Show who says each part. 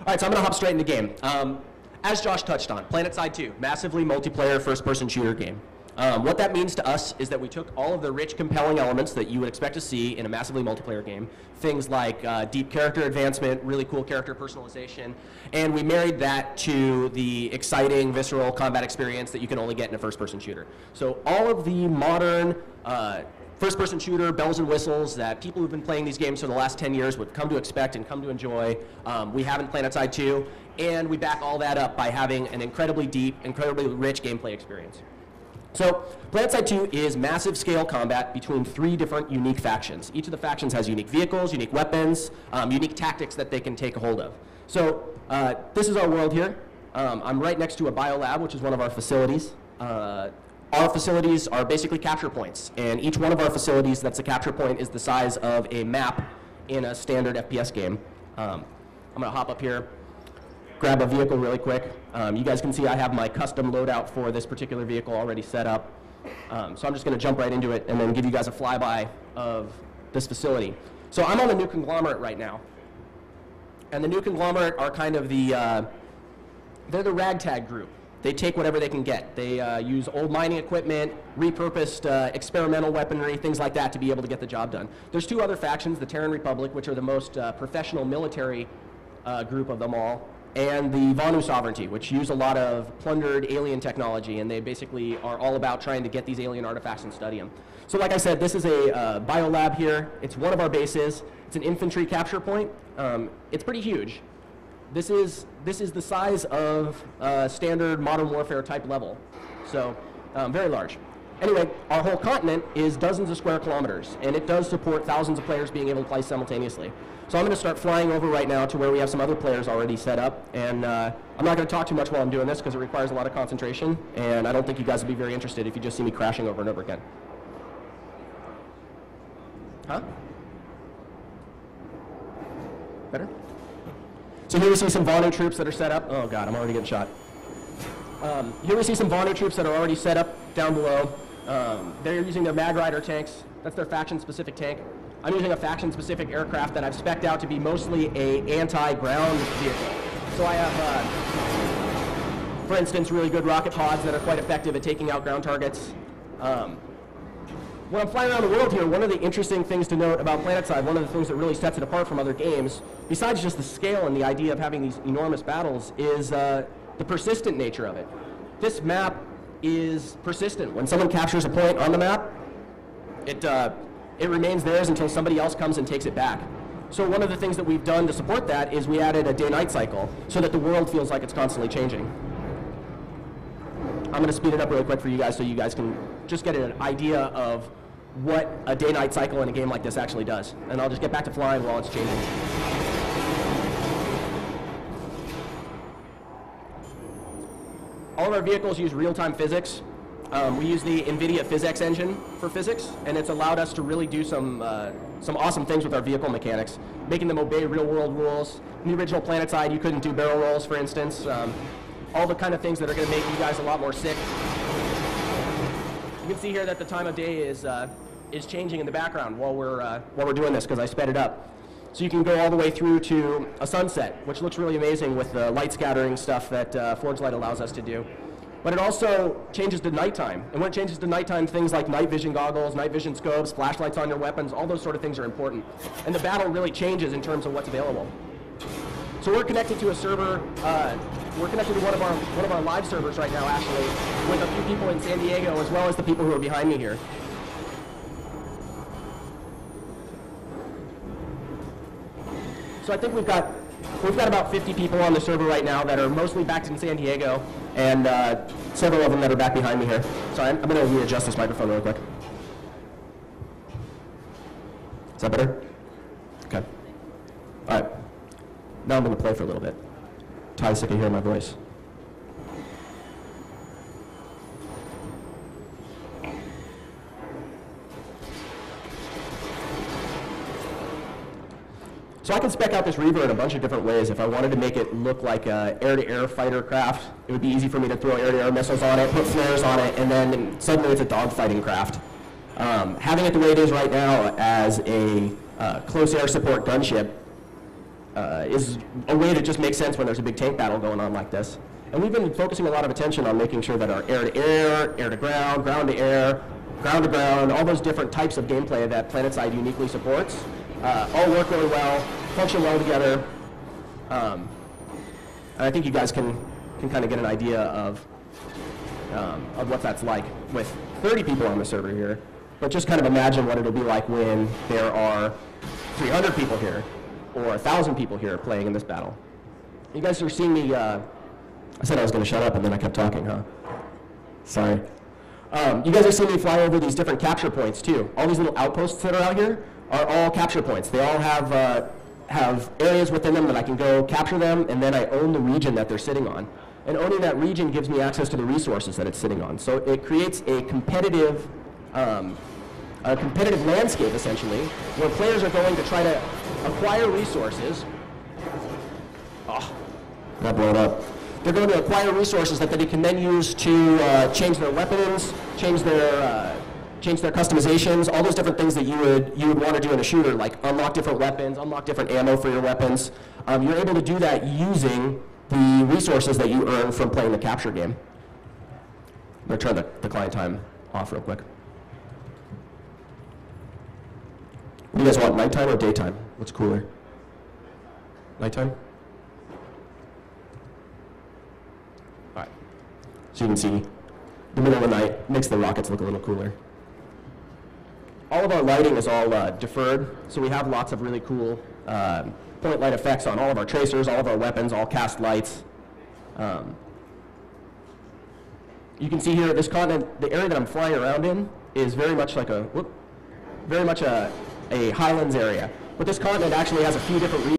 Speaker 1: All right, so I'm going to hop straight into the game. As Josh touched on, PlanetSide 2, massively multiplayer first-person shooter game. What that means to us is that we took all of the rich, compelling elements that you would expect to see in a massively multiplayer game, things like deep character advancement, really cool character personalization, and we married that to the exciting, visceral combat experience that you can only get in a first-person shooter. So all of the modern first-person shooter bells and whistles that people who've been playing these games for the last 10 years would come to expect and come to enjoy, we have in PlanetSide 2, and we back all that up by having an incredibly deep, incredibly rich gameplay experience. So PlanetSide 2 is massive scale combat between 3 different unique factions. Each of the factions has unique vehicles, unique weapons, unique tactics that they can take a hold of. So this is our world here. I'm right next to a biolab, which is one of our facilities. Our facilities are basically capture points, and each one of our facilities that's a capture point is the size of a map in a standard FPS game. I'm going to hop up here, grab a vehicle really quick. You guys can see I have my custom loadout for this particular vehicle already set up. So I'm just going to jump right into it and then give you guys a flyby of this facility. So I'm on the New Conglomerate right now. And the New Conglomerate are kind of they're the ragtag group. They take whatever they can get. They use old mining equipment, repurposed experimental weaponry, things like that to be able to get the job done. There's 2 other factions, the Terran Republic, which are the most professional military group of them all, and the Vanu Sovereignty, which use a lot of plundered alien technology, and they basically are all about trying to get these alien artifacts and study them. So like I said, this is a biolab here. It's one of our bases. It's an infantry capture point. It's pretty huge. This is the size of standard modern warfare type level, so very large. Anyway, our whole continent is dozens of square kilometers, and it does support thousands of players being able to play simultaneously. So I'm going to start flying over right now to where we have some other players already set up, and I'm not going to talk too much while I'm doing this because it requires a lot of concentration, and I don't think you guys will be very interested if you just see me crashing over and over again. Huh? Better? So here we see some Vanu troops that are set up. Oh god, I'm already getting shot. Here we see some Vanu troops that are already set up down below. They're using their Mag Rider tanks. That's their faction-specific tank. I'm using a faction-specific aircraft that I've spec'd out to be mostly an anti-ground vehicle. So I have, for instance, really good rocket pods that are quite effective at taking out ground targets. When I'm flying around the world here, one of the interesting things to note about PlanetSide, one of the things that really sets it apart from other games, besides just the scale and the idea of having these enormous battles, is the persistent nature of it. This map is persistent. When someone captures a point on the map, it remains theirs until somebody else comes and takes it back. So one of the things that we've done to support that is we added a day-night cycle so that the world feels like it's constantly changing. I'm going to speed it up really quick for you guys so you guys can just get an idea of what a day-night cycle in a game like this actually does. And I'll just get back to flying while it's changing. All of our vehicles use real-time physics. We use the NVIDIA PhysX engine for physics, and it's allowed us to really do some awesome things with our vehicle mechanics, making them obey real-world rules. In the original PlanetSide, you couldn't do barrel rolls, for instance. All the kind of things that are going to make you guys a lot more sick. You can see here that the time of day is changing in the background while we're doing this because I sped it up. So you can go all the way through to a sunset, which looks really amazing with the light scattering stuff that Forge Light allows us to do. But it also changes to nighttime. And when it changes to nighttime, things like night vision goggles, night vision scopes, flashlights on your weapons, all those sort of things are important. And the battle really changes in terms of what's available. So we're connected to a server. We're connected to one of our live servers right now, actually, with a few people in San Diego, as well as the people who are behind me here. So I think we've got about 50 people on the server right now that are mostly back in San Diego, and several of them that are back behind me here. So I'm going to readjust this microphone real quick. Is that better? Okay. All right. Now I'm going to play for a little bit. Ty's sick of hearing my voice. So I can spec out this Reaver in a bunch of different ways. If I wanted to make it look like an air-to-air fighter craft, it would be easy for me to throw air-to-air missiles on it, put flares on it, and then suddenly it's a dogfighting craft. Having it the way it is right now as a close air support gunship is a way that just makes sense when there's a big tank battle going on like this. And we've been focusing a lot of attention on making sure that our air-to-air, air-to-ground, ground-to-air, ground-to-ground, all those different types of gameplay that PlanetSide uniquely supports all work really well, function well together. And I think you guys can kind of get an idea of what that's like with 30 people on the server here. But just kind of imagine what it'll be like when there are 300 people here or 1,000 people here playing in this battle. You guys are seeing me, I said I was going to shut up and then I kept talking, huh? Sorry. You guys are seeing me fly over these different capture points too. All these little outposts that are out here are all capture points. They all have areas within them that I can go capture them, and then I own the region that they're sitting on. And owning that region gives me access to the resources that it's sitting on. So it creates a competitive landscape, essentially, where players are going to try to acquire resources. Oh, got blown up. They're going to acquire resources that they can then use to change their weapons, change their customizations, all those different things that you would want to do in a shooter, like unlock different weapons, unlock different ammo for your weapons. You're able to do that using the resources that you earn from playing the capture game. I'm going to turn the client time off real quick. What do you guys want, nighttime or daytime? What's cooler? Nighttime? All right. So you can see the middle of the night makes the rockets look a little cooler. All of our lighting is all deferred, so we have lots of really cool point light effects on all of our tracers, all of our weapons, all cast lights. You can see here, this continent, the area that I'm flying around in is very much like a Highlands area. But this continent actually has a few different regions.